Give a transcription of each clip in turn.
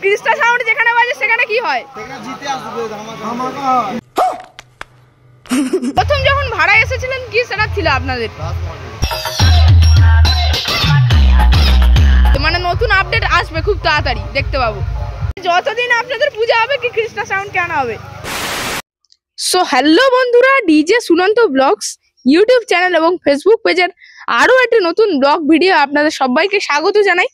Krishna sound যেখানে বাজে সেখানে কি হয়? প্রথম যখন ভাড়া এসেছিলেন কি সেটা ছিল আপনাদের? মানে নতুন আপডেট আসবে খুব তাড়াতাড়ি দেখতে পাবো। যতদিন আপনাদের পূজা হবে কি কৃষ্ণা সাউন্ড কেন হবে। সো হ্যালো বন্ধুরা, DJ Sunanta blogs YouTube channel এবং ফেসবুক পেজের আরো একটি নতুন ব্লগ ভিডিও আপনাদের সবাইকে স্বাগত জানাই।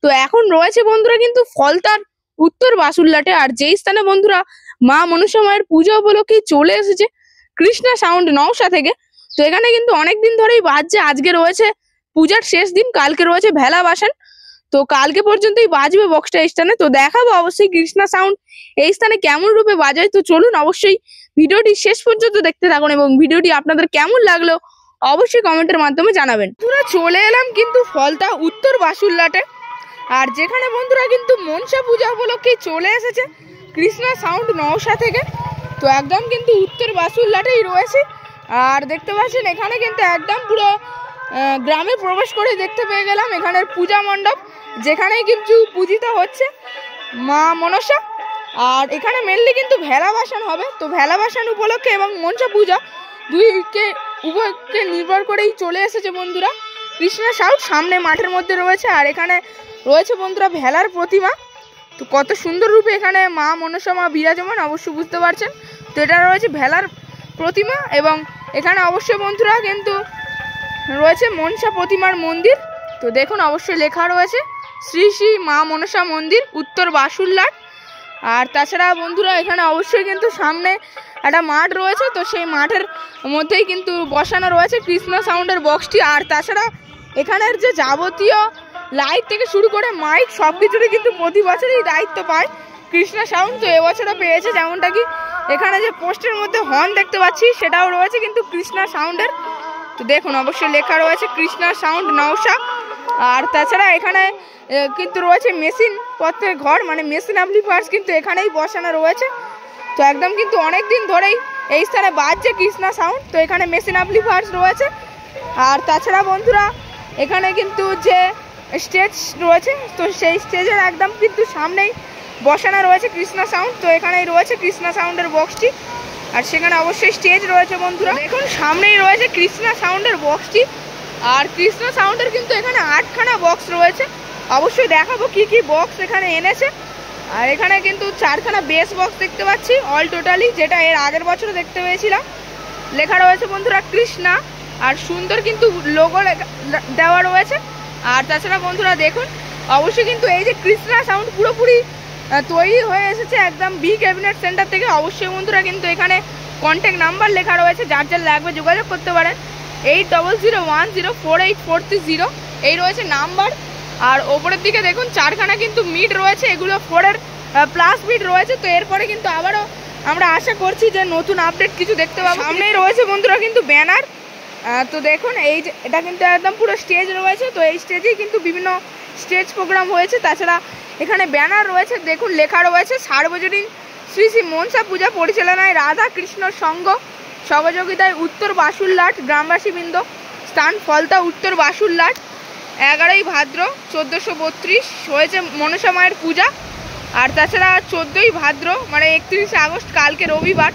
তো এখন রয়েছে বন্ধুরা কিন্তু ফলতার উত্তর বাসুরলাটে, আর যেই স্থানে বন্ধুরা মা মনসা মায়ের পূজা উপলক্ষে চলে এসেছে কৃষ্ণা সাউন্ড নওশা থেকে। তো এখানে কিন্তু অনেকদিন ধরেই বাজছে, আজকে রয়েছে পূজার শেষ দিন, কালকে রয়েছে ভেলা বাসান। তো কালকে পর্যন্তই বাজবে বক্সটা এই স্থানে। তো দেখাবো অবশ্যই কৃষ্ণা সাউন্ড এই স্থানে কেমন রূপে বাজায়। তো চলুন অবশ্যই ভিডিওটি শেষ পর্যন্ত দেখতে থাকুন এবং ভিডিওটি আপনাদের কেমন লাগলো অবশ্যই কমেন্টের মাধ্যমে জানাবেন। বন্ধুরা চলে এলাম কিন্তু ফলতা উত্তর বাসুরলাটে, আর যেখানে বন্ধুরা কিন্তু মনসা পূজা উপলক্ষে চলে এসেছে কৃষ্ণা সাউন্ড নওশা থেকে। তো একদম কিন্তু উত্তর বাসুরলাটেই রয়েছে, আর দেখতে পাচ্ছেন এখানে কিন্তু একদম পুরো গ্রামে প্রবেশ করে দেখতে পেয়ে গেলাম এখানের পূজা মণ্ডপ, যেখানেই কিন্তু পূজিত হচ্ছে মা মনসা। আর এখানে মেনলি কিন্তু ভেলা বাসান হবে। তো ভেলা বাসান উপলক্ষে এবং মনসা পূজা উভয়কে নির্ভর করেই চলে এসেছে বন্ধুরা কৃষ্ণা সাউন্ড। সামনে মাঠের মধ্যে রয়েছে, আর এখানে রয়েছে বন্ধুরা ভেলার প্রতিমা। তো কত সুন্দর রূপে এখানে মা মনসা মা বিরাজমান অবশ্যই বুঝতে পারছেন। তো এটা রয়েছে ভেলার প্রতিমা, এবং এখানে অবশ্যই বন্ধুরা কিন্তু রয়েছে মনসা প্রতিমার মন্দির। তো দেখুন অবশ্যই লেখা রয়েছে শ্রী শ্রী মা মনসা মন্দির উত্তর বাসুরলাট। আর তাছাড়া বন্ধুরা এখানে অবশ্যই কিন্তু সামনে একটা মাঠ রয়েছে, তো সেই মাঠের মধ্যেই কিন্তু বসানো রয়েছে কৃষ্ণা সাউন্ডের বক্সটি। আর তাছাড়া এখানের যে যাবতীয় লাইট থেকে শুরু করে মাইক সব কিছুরই কিন্তু প্রতি বছরই দায়িত্ব পায় কৃষ্ণা সাউন্ড। তো এবছরও পেয়েছে, যেমনটা কি এখানে যে পোস্টের মধ্যে হর্ন দেখতে পাচ্ছি সেটাও রয়েছে কিন্তু কৃষ্ণা সাউন্ডের। তো দেখুন অবশ্যই লেখা রয়েছে কৃষ্ণা সাউন্ড নওশা। আর তাছাড়া এখানে কিন্তু রয়েছে মেশিন পত্রের ঘর, মানে মেশিন অ্যাম্পলিফায়ার্স কিন্তু এখানেই বসানো রয়েছে। তো একদম কিন্তু অনেক দিন ধরেই এই স্থানে বাজছে কৃষ্ণা সাউন্ড। তো এখানে মেশিন অ্যাম্পলিফায়ার্স রয়েছে। আর তাছাড়া বন্ধুরা এখানে কিন্তু যে স্টেজ রয়েছে, তো সেই স্টেজের একদম কিন্তু সামনেই বসানো রয়েছে কৃষ্ণা সাউন্ড। তো এখানেই রয়েছে কৃষ্ণা সাউন্ডের বক্সটি, আর সেখানে অবশ্যই স্টেজ রয়েছে বন্ধুরা। দেখুন সামনেই রয়েছে কৃষ্ণা সাউন্ডের বক্সটি, আর কৃষ্ণা সাউন্ডের কিন্তু এখানে 8খানা বক্স রয়েছে। অবশ্যই দেখাবো কি কি বক্স এখানে এনেছে। আর এখানে কিন্তু 4খানা বেস বক্স দেখতে পাচ্ছি অল টোটালি, যেটা এর আগের বছরও দেখতে পেয়েছিলাম। লেখা রয়েছে বন্ধুরা কৃষ্ণা, আর সুন্দর কিন্তু লোগো দেওয়া রয়েছে। আর তাছাড়া বন্ধুরা দেখুন অবশ্যই কিন্তু এই যে কৃষ্ণা সাউন্ড পুরোপুরি তৈরি হয়ে এসেছে একদম বি ক্যাবিনেট সেন্টার থেকে। অবশ্যই বন্ধুরা কিন্তু এখানে কন্ট্যাক্ট নাম্বার লেখা রয়েছে, যার যার লাগবে যোগাযোগ করতে পারেন। 8001048430 এই রয়েছে নাম্বার। আর ওপরের দিকে দেখুন 4খানা কিন্তু মিড রয়েছে, এগুলো 4-এর প্লাস মিড রয়েছে। তো এরপরে কিন্তু আবারও আমরা আশা করছি যে নতুন আপডেট কিছু দেখতে পাবো। সামনেই রয়েছে বন্ধুরা কিন্তু ব্যানার। তো দেখুন এই যে এটা কিন্তু একদম পুরো স্টেজ রয়েছে। তো এই স্টেজেই কিন্তু বিভিন্ন স্টেজ প্রোগ্রাম হয়েছে। তাছাড়া এখানে ব্যানার রয়েছে, দেখুন লেখা রয়েছে সার্বজনীন শ্রী শ্রী মনসা পূজা পরিচালনায় রাধা কৃষ্ণ সংঘ সহযোগিতায় উত্তর বাসুরলাট গ্রামবাসীবৃন্দ, স্থান ফলতা উত্তর বাসুরলাট, 11ই ভাদ্র 1432 হয়েছে মনসা মায়ের পূজা। আর তাছাড়া 14ই ভাদ্র মানে 31শে আগস্ট কালকে রবিবার,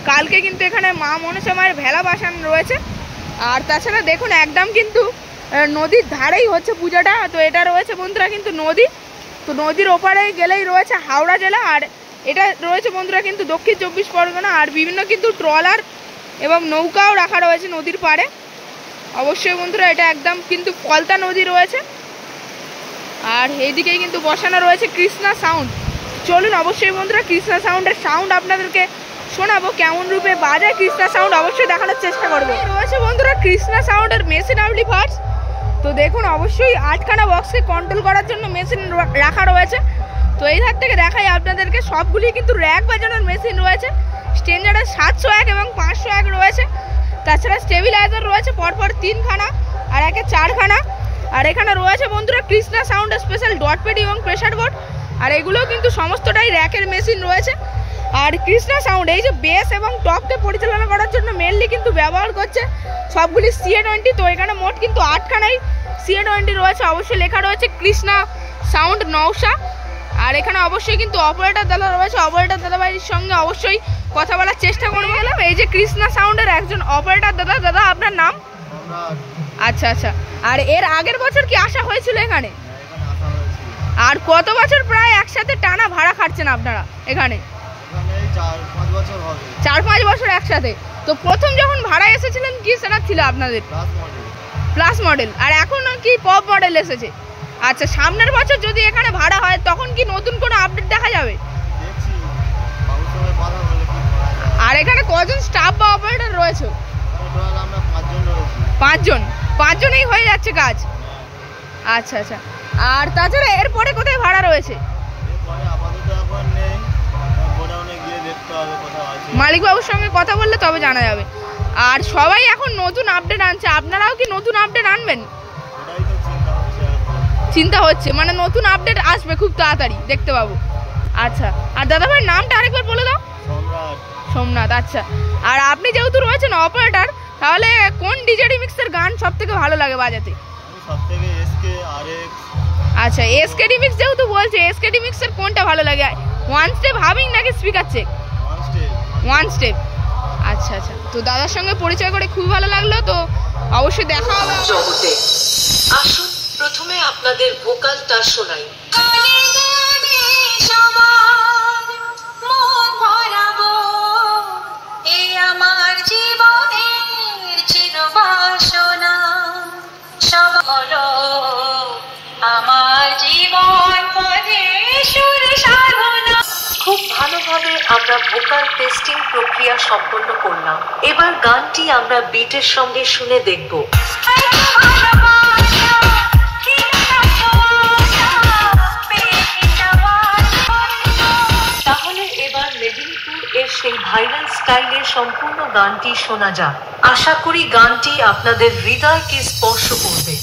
কালকে কিন্তু এখানে মা মনসা মায়ের ভেলা বাসান রয়েছে। আর তাছাড়া দেখুন একদম কিন্তু নদীর ধারেই হচ্ছে পূজাটা। তো এটা রয়েছে বন্ধুরা কিন্তু নদী। তো নদীর ওপারে গেলেই রয়েছে হাওড়া জেলা, আর এটা রয়েছে বন্ধুরা কিন্তু দক্ষিণ 24 পরগনা। আর বিভিন্ন কিন্তু ট্রলার এবং নৌকাও রাখা রয়েছে নদীর পাড়ে। অবশ্যই বন্ধুরা এটা একদম কিন্তু ফলতা নদী রয়েছে, আর এইদিকেই কিন্তু বসানো রয়েছে কৃষ্ণা সাউন্ড। চলুন অবশ্যই বন্ধুরা কৃষ্ণা সাউন্ডের সাউন্ড আপনাদেরকে শোনাবো, কেমন রূপে বাজায় কৃষ্ণা সাউন্ড অবশ্যই দেখানোর চেষ্টা করবো। রয়েছে বন্ধুরা কৃষ্ণা সাউন্ডের মেশিন অ্যাম্পলিফায়ার্স। তো দেখুন অবশ্যই 8খানা বক্সকে কন্ট্রোল করার জন্য মেশিন রাখা রয়েছে। তো এই ধার থেকে দেখাই আপনাদেরকে, সবগুলি কিন্তু র্যাক বাজানোর মেশিন রয়েছে। স্ট্যান্ডার্ডের 701 এবং 501 রয়েছে। তাছাড়া স্টেবিলাইজার রয়েছে পরপর 3খানা, আর একে 4খানা। আর এখানে রয়েছে বন্ধুরা Krishna sound special dot pad এবং প্রেসার বোর্ড, আর এগুলোও কিন্তু সমস্তটাই র্যাকের মেশিন রয়েছে। আর কৃষ্ণা সাউন্ড এই যে বেস এবং টপকে পরিচালনা করার জন্য মেনলি কিন্তু ব্যবহার করছে সবগুলি CA20। তো এখানে মোট কিন্তু 8খানাই CA20 রয়েছে। অবশ্যই লেখা রয়েছে কৃষ্ণা সাউন্ড নওশা। আর এখানে অবশ্যই কিন্তু অপারেটর দাদা রয়েছে, অপারেটর দাদাভাইয়ের সঙ্গে অবশ্যই কথা বলার চেষ্টা করবো। গেলাম এই যে কৃষ্ণা সাউন্ডের একজন অপারেটর দাদা। দাদা আপনার নাম? আচ্ছা আচ্ছা। আর এর আগের বছর কি আসা হয়েছিল এখানে? আর কত বছর প্রায় একসাথে টানা ভাড়া খাটছেন আপনারা এখানে? 4-5 বছর একসাথে। তো প্রথম যখন ভাড়া এসেছিলেন কি সেটা ছিল আপনাদের? Plus model. আর এখন কি পপ মডেল এসেছে? আচ্ছা, সামনের বছর যদি এখানে ভাড়া হয় তখন কি নতুন কোনো আপডেট দেখা যাবে? আর এখানে কজন স্টাফ বা অপারেটর রয়েছে? 5 জনেই হয়ে যাচ্ছে কাজ। আচ্ছা আচ্ছা। আর তাছাড়া এরপরে কোথায় ভাড়া রয়েছে? মালিক বাবুর সঙ্গে কথা বললে তবে জানা যাবে। আর সবাই এখন নতুন আপডেট আনছে, আপনারাও কি নতুন আপডেট আনবেন? চিন্তা হচ্ছে, মানে নতুন আপডেট আসবে খুব তাড়াতাড়ি দেখতে পাবো। আচ্ছা, আর দাদা ভাইয়ের নামটা আরেকবার বলে দাও। সোমনাথ। আচ্ছা, আর আপনি যেহেতু রয়েছেন অপারেটর, তাহলে কোন ডিজে রিমিক্সের গান সব থেকে ভালো লাগে বাজাতে? আচ্ছা, এসকে রিমিক্স যেহেতু বলছে, এসকে রিমিক্সের কোনটা ভালো লাগে? ওয়ান স্টেপ হাবিং নাকি স্পিকার চেক? One step. আচ্ছা আচ্ছা। তো দাদার সঙ্গে পরিচয় করে খুব ভালো লাগলো। তো অবশ্যই দেখা হবে জগতে। আসুন প্রথমে আপনাদের ভোকালটা শোনাই। আমার জীবনের চিরবাসনা সব হলো আমার জীবন পথে সুর সাধনা। খুব ভালোভাবে আমরা ভোকাল টেস্টিং প্রক্রিয়া সম্পন্ন করলাম। এবার গানটি আমরা বিটের সঙ্গে শুনে দেখব। তাহলে এবার মেদিনীপুর এর সেই ভাইরাল স্টাইলের সম্পূর্ণ গানটি শোনা যাক। আশা করি গানটি আপনাদের হৃদয়কে স্পর্শ করবে।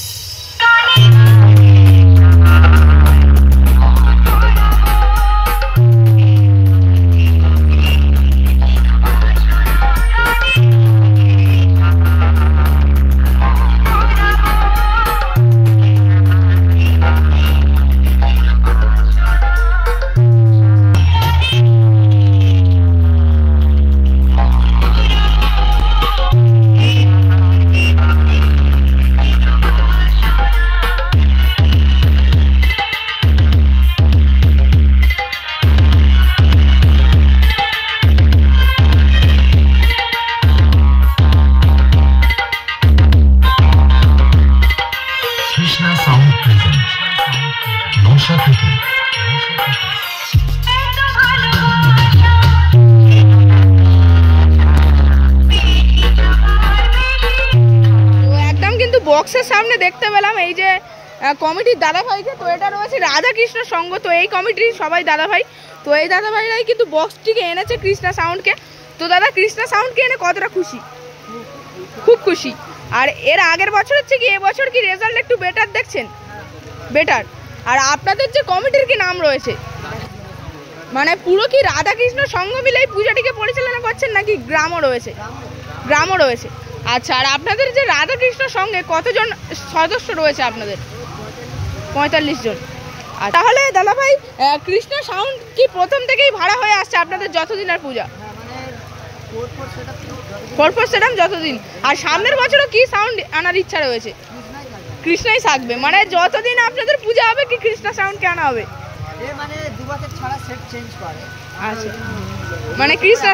বক্সের সামনে দেখতে পেলাম এই যে কমিটির দাদা ভাইকে। তো এটা রয়েছে রাধাকৃষ্ণ সংঘ। তো এই কমিটির সবাই দাদা ভাই। তো এই দাদা ভাইরাই কিন্তু বক্সটিকে এনেছে কৃষ্ণা সাউন্ডকে। তো দাদা, কৃষ্ণা সাউন্ডকে এনে কতটা খুশি? খুব খুশি। আর এর আগের বছর হচ্ছে কি এবছর কি রেজাল্ট একটু বেটার দেখছেন? বেটার। আর আপনাদের যে কমিটির কি নাম রয়েছে? মানে পুরো কি রাধাকৃষ্ণ সংঘ মিলে এই পূজাটিকে পরিচালনা করছেন নাকি গ্রামও রয়েছে? গ্রামও রয়েছে। আচ্ছা, আর আপনাদের যে রাধাকৃষ্ণ সঙ্গে কতজন সদস্য রয়েছে আপনাদের? 45 জন। তাহলে দাদা ভাই, কৃষ্ণ সাউন্ড কি প্রথম থেকেই ভাড়া হয়ে আসছে আপনাদের যতদিনের পূজা? 4 সেটাম যতদিন। আর সামনের বছরও কি সাউন্ড আনার ইচ্ছা রয়েছে? কৃষ্ণাই থাকবে। মানে যতদিন আপনাদের পূজা হবে কি কৃষ্ণা সাউন্ডকে আনা হবে? মানে 2 বছর ছাড়া সেট চেঞ্জ করে। আচ্ছা, মানে কৃষ্ণা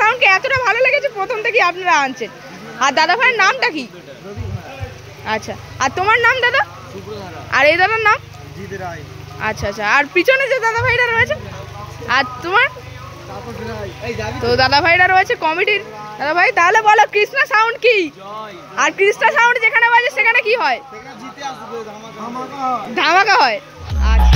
সাউন্ডকে এতটা ভালো লেগেছে প্রথম থেকেই আপনারা আনছেন। আর দাদা ভাইয়ের নামটা কি? আচ্ছা, আর তোমার নাম দাদা? আর এই দাদার নাম? আচ্ছা আচ্ছা। আর পিছনে যে দাদা ভাইরা রয়েছে, আর তোমার? তো দাদা ভাইরা রয়েছে কমিটির দাদা ভাই। তাহলে বলো কৃষ্ণা সাউন্ড কি? আর কৃষ্ণা সাউন্ড যেখানে বাজে সেখানে কি হয়? ধামাকা হয়। আচ্ছা।